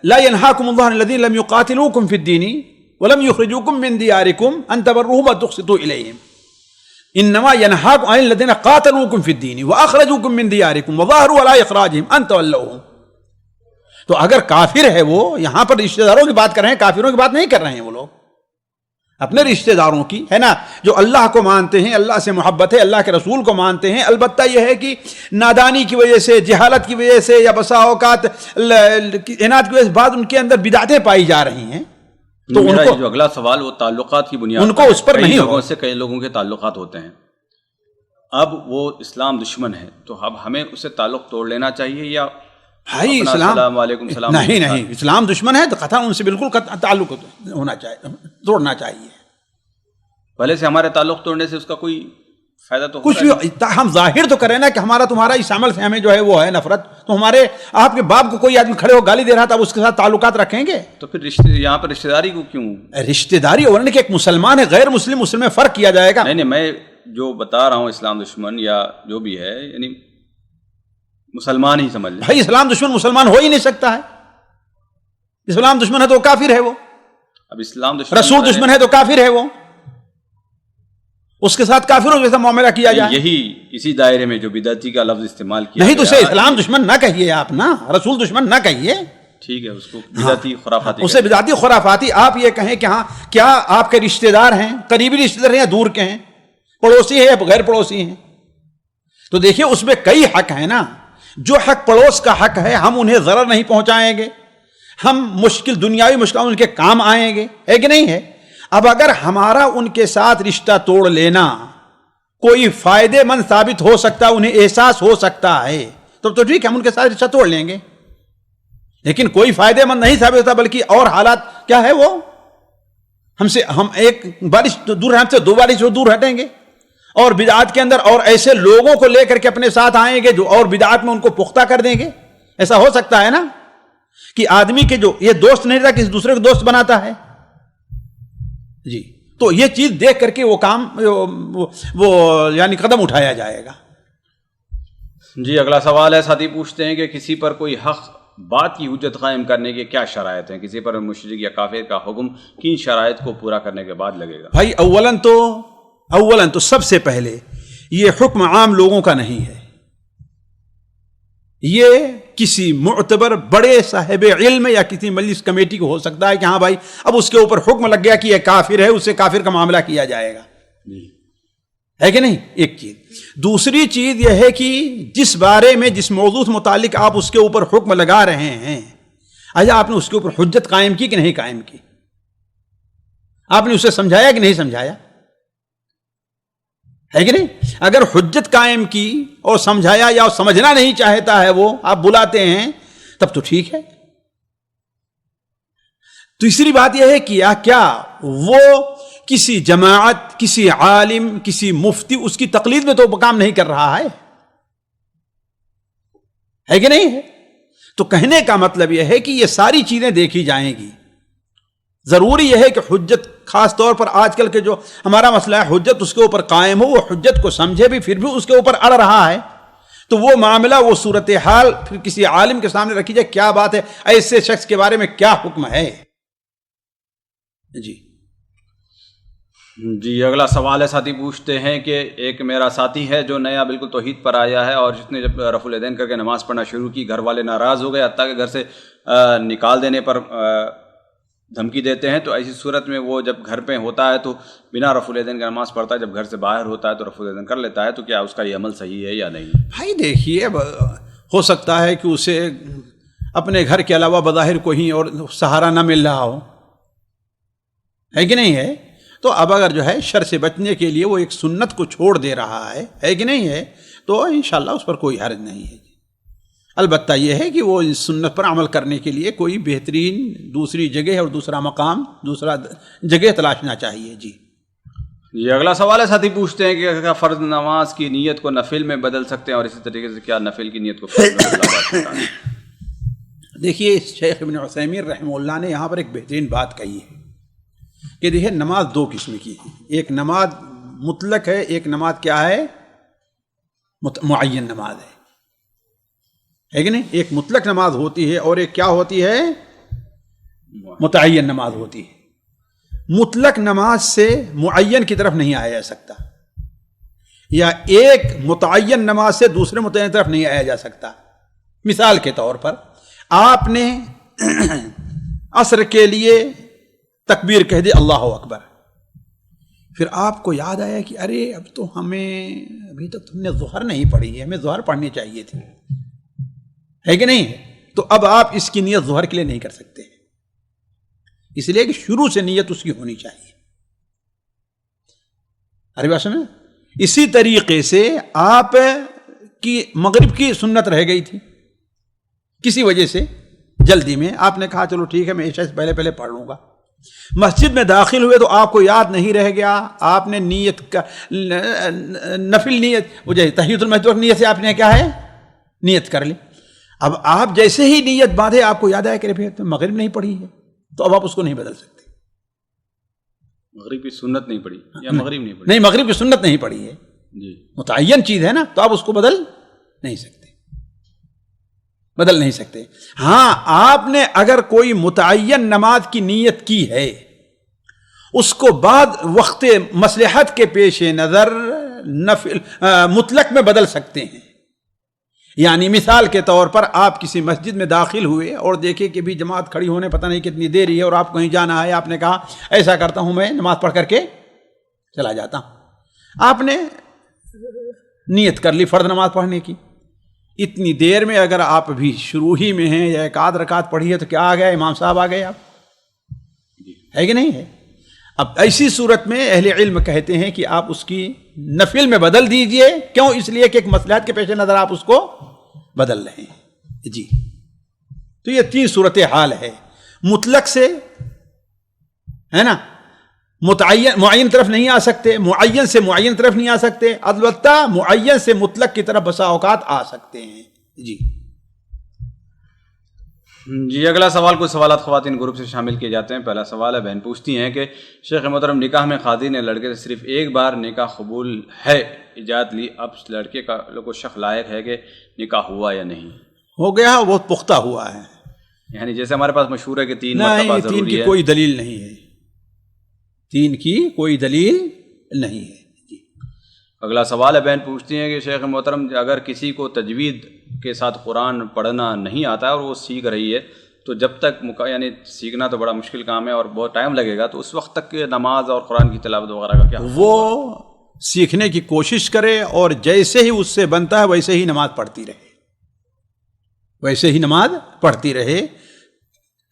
لا ينهاكم الله عن الذين لم يقاتلوكم في الدين ولم يخرجوكم من دياركم ان تبروهم وتقسطوا اليهم انما ينهاكم عن الذين قاتلوكم في الدين واخرجوكم من دياركم وظاهروا على اخراجهم ان تولوهم. تو اگر کافر ہے، وہ یہاں پر رشتہ داروں کی بات کر رہے ہیں، کافروں کی بات نہیں کر رہے ہیں. وہ لوگ اپنے رشتہ داروں کی ہے نا، جو اللہ کو مانتے ہیں، اللہ سے محبت ہے، اللہ کے رسول کو مانتے ہیں. البتہ یہ ہے کہ نادانی کی وجہ سے، جہالت کی وجہ سے، یا بسا اوقات اناد کی وجہ سے بعد ان کے اندر بدعتیں پائی جا رہی ہیں. تو ان کو جو اگلا سوال وہ تعلقات کی بنیاد ان کو اس پر نہیں لوگوں سے کئی لوگوں کے تعلقات ہوتے ہیں. اب وہ اسلام دشمن ہے تو اب ہمیں اس سے تعلق توڑ لینا چاہیے یا بھائی السلام علیکم سلام؟ نہیں، اسلام دشمن ہے تو قطعا ان سے بالکل تعلق ہونا چاہیے، توڑنا چاہیے. پہلے سے ہمارے تعلق توڑنے سے اس کا کوئی فائدہ تو کچھ بھی ہم ظاہر تو کریں نا کہ ہمارا تمہارا اس عمل سے ہمیں جو ہے وہ ہے نفرت، تو ہمارے آپ کے باپ کو کوئی آدمی کھڑے ہو گالی دے رہا تھا، اب اس کے ساتھ تعلقات رکھیں گے؟ تو پھر یہاں پر رشتہ داری کو کیوں؟ رشتہ داری اور کہ ایک مسلمان ہے غیر مسلم، مسلم میں فرق کیا جائے گا؟ نہیں میں جو بتا رہا ہوں اسلام دشمن یا جو بھی ہے، یعنی مسلمان ہی سمجھ لیں. بھائی اسلام دشمن مسلمان ہو ہی نہیں سکتا ہے. اسلام دشمن ہے تو کافر ہے وہ. اب اسلام دشمن رسول دشمن ہے تو کافر ہے وہ. اس کے ساتھ کافروں جیسا معاملہ کیا جائے. یہی اسی دائرے میں جو بدعتی کا لفظ استعمال کیا نہیں تو اسے اسلام دشمن نہ کہیے آپ نا، رسول دشمن نہ کہیے. ٹھیک ہے، اس کو بدعتی خرافاتی، اسے بدعتی خرافاتی. آپ یہ کہیں کہ ہاں کیا آپ کے رشتہ دار ہیں، قریبی رشتہ دار ہیں یا دور کے ہیں، پڑوسی ہیں یا غیر پڑوسی ہیں؟ تو دیکھیے اس میں کئی حق ہیں نا. جو حق پڑوس کا حق ہے ہم انہیں ضرر نہیں پہنچائیں گے، ہم مشکل دنیاوی مشکلات ان کے کام آئیں گے، ہے کہ نہیں ہے؟ اب اگر ہمارا ان کے ساتھ رشتہ توڑ لینا کوئی فائدے مند ثابت ہو سکتا، انہیں احساس ہو سکتا ہے تو ٹھیک ہے، ہم ان کے ساتھ رشتہ توڑ لیں گے. لیکن کوئی فائدے مند نہیں ثابت ہوتا، بلکہ اور حالات کیا ہے، وہ ہم ایک بارش دور ہم سے 2 بارش دور ہٹیں گے، اور بدعات کے اندر اور ایسے لوگوں کو لے کر کے اپنے ساتھ آئیں گے جو اور بدعات میں ان کو پختہ کر دیں گے. ایسا ہو سکتا ہے نا کہ آدمی کے جو یہ دوست نہیں رہتا کسی دوسرے کو دوست بناتا ہے جی. تو یہ چیز دیکھ کر کے وہ کام وہ یعنی قدم اٹھایا جائے گا. جی اگلا سوال ہے، ساتھی پوچھتے ہیں کہ کسی پر کوئی حق بات کی حجت قائم کرنے کے کیا شرائط ہیں؟ کسی پر مشرک یا کافر کا حکم کن شرائط کو پورا کرنے کے بعد لگے گا؟ بھائی اولاً تو سب سے پہلے یہ حکم عام لوگوں کا نہیں ہے، یہ کسی معتبر بڑے صاحب علم یا کسی مجلس کمیٹی کو ہو سکتا ہے کہ ہاں بھائی اب اس کے اوپر حکم لگ گیا کہ یہ کافر ہے، اس سے کافر کا معاملہ کیا جائے گا. ہے کہ نہیں؟ ایک چیز. دوسری چیز یہ ہے کہ جس بارے میں جس موضوع سے متعلق آپ اس کے اوپر حکم لگا رہے ہیں، آج آپ نے اس کے اوپر حجت قائم کی کہ نہیں قائم کی؟ آپ نے اسے سمجھایا کہ نہیں سمجھایا؟ ہے کہ نہیں؟ اگر حجت قائم کی اور سمجھایا یا سمجھنا نہیں چاہتا ہے وہ، آپ بلاتے ہیں تب تو ٹھیک ہے. تیسری بات یہ ہے کہ کیا وہ کسی جماعت، کسی عالم، کسی مفتی اس کی تقلید میں تو کام نہیں کر رہا ہے کہ نہیں ہے؟ تو کہنے کا مطلب یہ ہے کہ یہ ساری چیزیں دیکھی جائیں گی. ضروری یہ ہے کہ حجت، خاص طور پر آج کل کے جو ہمارا مسئلہ ہے حجت اس کے اوپر قائم ہو، وہ حجت کو سمجھے بھی پھر بھی اس کے اوپر اڑ رہا ہے، تو وہ معاملہ، وہ صورتحال پھر کسی عالم کے سامنے رکھی جائے، کیا بات ہے، ایسے شخص کے بارے میں کیا حکم ہے. جی اگلا سوال ہے، ساتھی پوچھتے ہیں کہ ایک میرا ساتھی ہے جو نیا بالکل توحید پر آیا ہے، اور جس نے جب رفع الیدین کر کے نماز پڑھنا شروع کی، گھر والے ناراض ہو گئے، حتیٰ کہ گھر سے نکال دینے پر دھمکی دیتے ہیں. تو ایسی صورت میں وہ جب گھر پہ ہوتا ہے تو بنا رفع الیدین کا نماز پڑھتا ہے، جب گھر سے باہر ہوتا ہے تو رفع الیدین کر لیتا ہے، تو کیا اس کا یہ عمل صحیح ہے یا نہیں؟ بھائی دیکھیے، ہو سکتا ہے کہ اسے اپنے گھر کے علاوہ بظاہر کوئی اور سہارا نہ مل رہا ہو، ہے کہ نہیں ہے؟ تو اب اگر جو ہے شر سے بچنے کے لیے وہ ایک سنت کو چھوڑ دے رہا ہے کہ نہیں ہے، تو انشاءاللہ اس پر کوئی حرج نہیں ہے. البتہ یہ ہے کہ وہ اس سنت پر عمل کرنے کے لیے کوئی بہترین دوسری جگہ اور دوسرا مقام، دوسرا جگہ تلاشنا چاہیے. جی اگلا سوال ہے، ساتھی پوچھتے ہیں کہ کیا فرض نماز کی نیت کو نفل میں بدل سکتے ہیں، اور اسی طریقے سے کیا نفل کی نیت کو فرض میں بدلا جا سکتا ہے؟ دیکھیے شیخ ابن عثیمین رحمہ اللہ نے یہاں پر ایک بہترین بات کہی ہے کہ دیکھیے نماز 2 قسم کی ہے. ایک نماز مطلق ہے، ایک نماز کیا ہے، معین نماز ہے کہ نہیں؟ ایک مطلق نماز ہوتی ہے اور ایک کیا ہوتی ہے، متعین نماز ہوتی ہے. مطلق نماز سے معین کی طرف نہیں آیا جا سکتا، یا ایک متعین نماز سے دوسرے متعین طرف نہیں آیا جا سکتا. مثال کے طور پر آپ نے عصر کے لیے تکبیر کہہ دی اللہ اکبر، پھر آپ کو یاد آیا کہ ارے اب تو ہمیں ابھی تک ہم نے ظہر نہیں پڑھی ہے، ہمیں ظہر پڑھنی چاہیے تھی، ہے کہ نہیں؟ تو اب آپ اس کی نیت ظہر کے لیے نہیں کر سکتے، اس لیے کہ شروع سے نیت اس کی ہونی چاہیے. ارے بات سمجھ؟ اسی طریقے سے آپ کی مغرب کی سنت رہ گئی تھی، کسی وجہ سے جلدی میں آپ نے کہا چلو ٹھیک ہے میں عشاء سے پہلے پڑھ لوں گا، مسجد میں داخل ہوئے تو آپ کو یاد نہیں رہ گیا, آپ نے نیت کا نفل نیت, وہ جیسے تحیۃ المسجد وقت نیت سے آپ نے کیا ہے نیت کر لی. اب آپ جیسے ہی نیت باندھے آپ کو یاد آیا کہ پھر مغرب نہیں پڑھی ہے, تو اب آپ اس کو نہیں بدل سکتے. مغرب کی سنت نہیں پڑھی یا مغرب نہیں پڑھی؟ نہیں, مغرب کی سنت نہیں پڑھی ہے جی, متعین چیز ہے نا, تو آپ اس کو بدل نہیں سکتے, بدل نہیں سکتے. ہاں, آپ نے اگر کوئی متعین نماز کی نیت کی ہے, اس کو بعد وقت مصلحت کے پیش نظر نفل مطلق میں بدل سکتے ہیں. یعنی مثال کے طور پر آپ کسی مسجد میں داخل ہوئے اور دیکھے کہ بھی جماعت کھڑی ہونے پتہ نہیں کتنی دیر ہے, اور آپ کہیں جانا ہے, آپ نے کہا ایسا کرتا ہوں میں نماز پڑھ کر کے چلا جاتا ہوں. آپ نے نیت کر لی فرض نماز پڑھنے کی, اتنی دیر میں اگر آپ بھی شروع ہی میں ہیں یا ایک آدھ رکعت پڑھی ہے تو کیا آ گیا, امام صاحب آ گئے, آپ ہے کہ نہیں ہے. اب ایسی صورت میں اہل علم کہتے ہیں کہ آپ اس کی نفل میں بدل دیجئے. کیوں؟ اس لیے کہ ایک مصلحت کے پیش نظر آپ اس کو بدل رہے ہیں. جی, تو یہ 3 صورت حال ہے. مطلق سے ہے نا, معین طرف نہیں آ سکتے, معین سے معین طرف نہیں آ سکتے, البتہ معین سے مطلق کی طرف بسا اوقات آ سکتے ہیں. جی جی, اگلا سوال. کچھ سوالات خواتین گروپ سے شامل کیے جاتے ہیں. پہلا سوال ہے, بہن پوچھتی ہیں کہ شیخ محترم, نکاح میں قاضی نے لڑکے سے صرف ایک بار نکاح قبول ہے اجازت لی, اب لڑکے کا کو شک لائق ہے کہ نکاح ہوا یا نہیں؟ ہو گیا, بہت پختہ ہوا ہے. یعنی جیسے ہمارے پاس مشہور ہے کہ 3 مرتبہ ضروری ہے. 3 کی کوئی دلیل نہیں ہے, 3 کی کوئی دلیل نہیں ہے. جی, اگلا سوال ہے, بہن پوچھتی ہیں کہ شیخ محترم, اگر کسی کو تجوید کے ساتھ قرآن پڑھنا نہیں آتا ہے اور وہ سیکھ رہی ہے, تو جب تک یعنی سیکھنا تو بڑا مشکل کام ہے اور بہت ٹائم لگے گا, تو اس وقت تک نماز اور قرآن کی تلاوت وغیرہ کا کیا؟ وہ سیکھنے کی کوشش کرے اور جیسے ہی اس سے بنتا ہے ویسے ہی نماز پڑھتی رہے, ویسے ہی نماز پڑھتی رہے,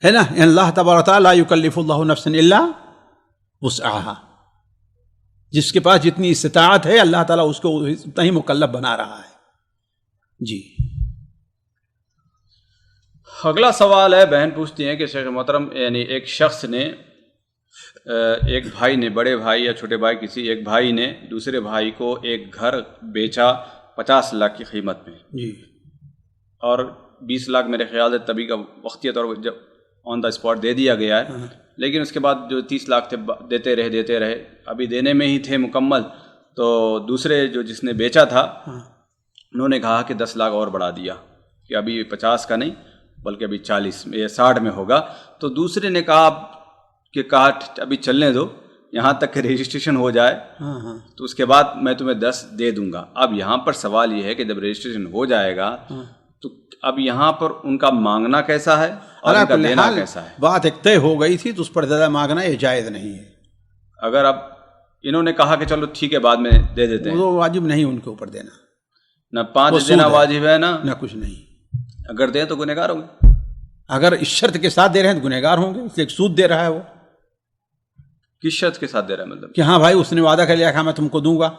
ہے نا. اللہ تبارک تعالی لا یکلف اللہ نفسا الا وسعها, جس کے پاس جتنی استطاعت ہے اللہ تعالیٰ اس کو اتنا ہی مکلف بنا رہا ہے. جی, اگلا سوال ہے, بہن پوچھتی ہیں کہ شیخ محترم, یعنی ایک شخص نے, ایک بھائی نے, بڑے بھائی یا چھوٹے بھائی, کسی ایک بھائی نے دوسرے بھائی کو ایک گھر بیچا 50 لاکھ کی قیمت میں, جی, اور 20 لاکھ میرے خیال سے تبھی کا وقتی طور پر جب آن دا اسپاٹ دے دیا گیا ہے, لیکن اس کے بعد جو 30 لاکھ تھے دیتے رہے, ابھی دینے میں ہی تھے مکمل, تو دوسرے جو جس نے بیچا تھا انہوں نے کہا کہ 10 لاکھ اور بڑھا دیا کہ ابھی 50 کا نہیں بلکہ ابھی 40 یا 60 میں ہوگا. تو دوسرے نے کہا ابھی چلنے دو, یہاں تک کہ رجسٹریشن ہو جائے, تو اس کے بعد میں تمہیں 10 دے دوں گا. اب یہاں پر سوال یہ ہے کہ جب رجسٹریشن ہو جائے گا تو اب یہاں پر ان کا مانگنا کیسا ہے اور ان کا دینا کیسا ہے؟ بات ایک طے ہو گئی تھی تو اس پر زیادہ مانگنا یہ جائز نہیں ہے. اگر اب انہوں نے کہا کہ چلو ٹھیک ہے بعد میں دے دیتے ہیں, وہ واجب نہیں ان کے اوپر دینا, نہ 5 دینا واجب ہے نہ کچھ نہیں. اگر دیں تو گنہگار ہوں گے. اگر اس شرط کے ساتھ دے رہے ہیں تو گنہگار ہوں گے, اس لیے سود دے رہا ہے. وہ کس شرط کے ساتھ دے رہا ہے؟ مطلب کہ ہاں بھائی اس نے وعدہ کر لیا کہ میں تم کو دوں گا,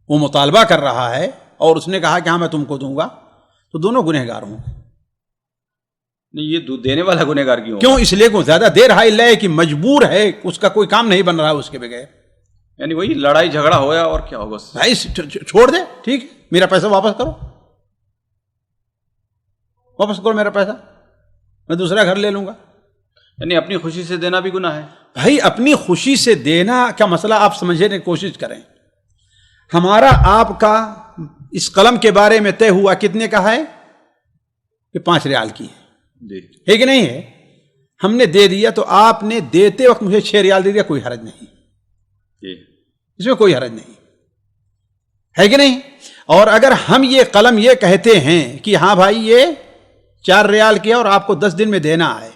وہ مطالبہ کر رہا ہے اور اس نے کہا کہ ہاں میں تم کو دوں گا, تو دونوں گنہگار ہوں گے. نہیں, یہ دینے والا گنہگار کیوں؟ اس لیے کو زیادہ دے رہا ہے کہ مجبور ہے, اس کا کوئی کام نہیں بن رہا اس کے بغیر. یعنی وہی لڑائی جھگڑا ہویا اور کیا ہوگا؟ بھائی چھوڑ دے, ٹھیک ہے میرا پیسہ واپس کرو, واپس کرو میرا پیسہ, میں دوسرا گھر لے لوں گا. یعنی اپنی خوشی سے دینا بھی گناہ ہے؟ بھائی اپنی خوشی سے دینا کا مسئلہ آپ سمجھنے کی کوشش کریں. ہمارا آپ کا اس قلم کے بارے میں طے ہوا کتنے کا ہے کہ 5 ریال کی ہے, ہے کہ نہیں ہے؟ ہم نے دے دیا, تو آپ نے دیتے وقت مجھے 6 ریال دے دیا, کوئی حرج نہیں, اس میں کوئی حرج نہیں ہے کہ نہیں. اور اگر ہم یہ قلم یہ کہتے ہیں کہ ہاں بھائی یہ 4 ریال کیا اور آپ کو 10 دن میں دینا ہے,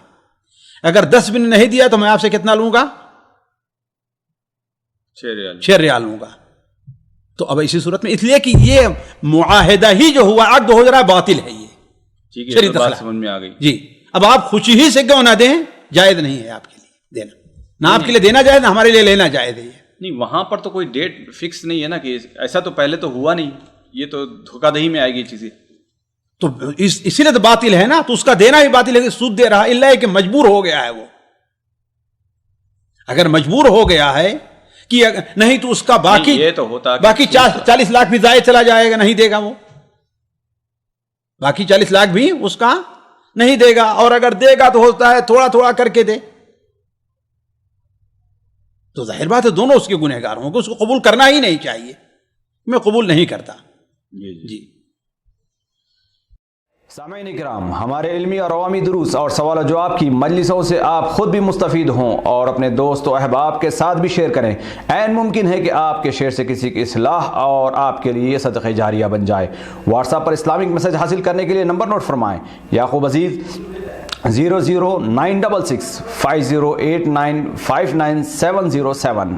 اگر 10 دن نہیں دیا تو میں آپ سے کتنا لوں گا؟ 6 ریال لوں گا. تو اب اسی صورت میں, اس لیے کہ یہ معاہدہ ہی جو ہوا, عقد ہو رہا, باطل ہے. یہ بات سمجھ میں آ گئی. جی, اب آپ خوشی ہی سے کیوں نہ دیں, جائز نہیں ہے آپ کے لیے دینا, نہ آپ کے لیے دینا جائز, نہ ہمارے لیے لینا جائز ہے. نہیں, وہاں پر تو کوئی ڈیٹ فکس نہیں ہے نا, کہ ایسا تو پہلے تو ہوا نہیں, یہ تو دھوکہ دہی میں آئے گی چیزیں. تو اسی لیے تو باطل ہے نا, تو اس کا دینا بھی باطل ہے کہ سود دے رہا, اللہ ہے کہ مجبور ہو گیا ہے وہ. اگر مجبور ہو گیا ہے کہ نہیں تو اس کا باقی یہ تو ہوتا باقی 40 لاکھ بھی ضائع چلا جائے گا, نہیں دے گا وہ, باقی 40 لاکھ بھی اس کا نہیں دے گا, اور اگر دے گا تو ہوتا ہے تھوڑا تھوڑا کر کے دے. تو ظاہر بات ہے دونوں اس کے گنہگار ہوں گے, اس کو قبول کرنا ہی نہیں چاہیے. میں قبول نہیں کرتا. جی سامعین اکرام, ہمارے علمی اور عوامی دروس اور سوال و جواب کی مجلسوں سے آپ خود بھی مستفید ہوں اور اپنے دوست و احباب کے ساتھ بھی شیئر کریں. عین ممکن ہے کہ آپ کے شیئر سے کسی کی اصلاح اور آپ کے لیے صدقہ جاریہ بن جائے. واٹس ایپ پر اسلامک میسج حاصل کرنے کے لیے نمبر نوٹ فرمائیں. یعقوب عزیز 0096650895977.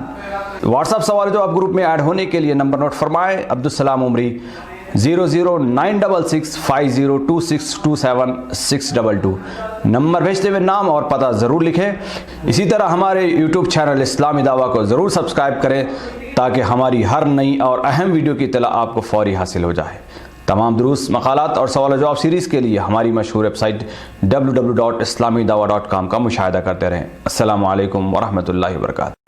واٹس ایپ سوال جو آپ گروپ میں ایڈ ہونے کے لیے نمبر نوٹ فرمائیں. عبدالسلام عمری 00966502627 نمبر بھیجتے ہوئے نام اور پتہ ضرور لکھیں. اسی طرح ہمارے یوٹیوب چینل اسلامی دعویٰ کو ضرور سبسکرائب کریں تاکہ ہماری ہر نئی اور اہم ویڈیو کی اطلاع آپ کو فوری حاصل ہو جائے. تمام دروس, مقالات اور سوال و جواب سیریز کے لیے ہماری مشہور ویب سائٹ www.islamidawah.com کا مشاہدہ کرتے رہیں. السلام علیکم ورحمۃ اللہ وبرکاتہ.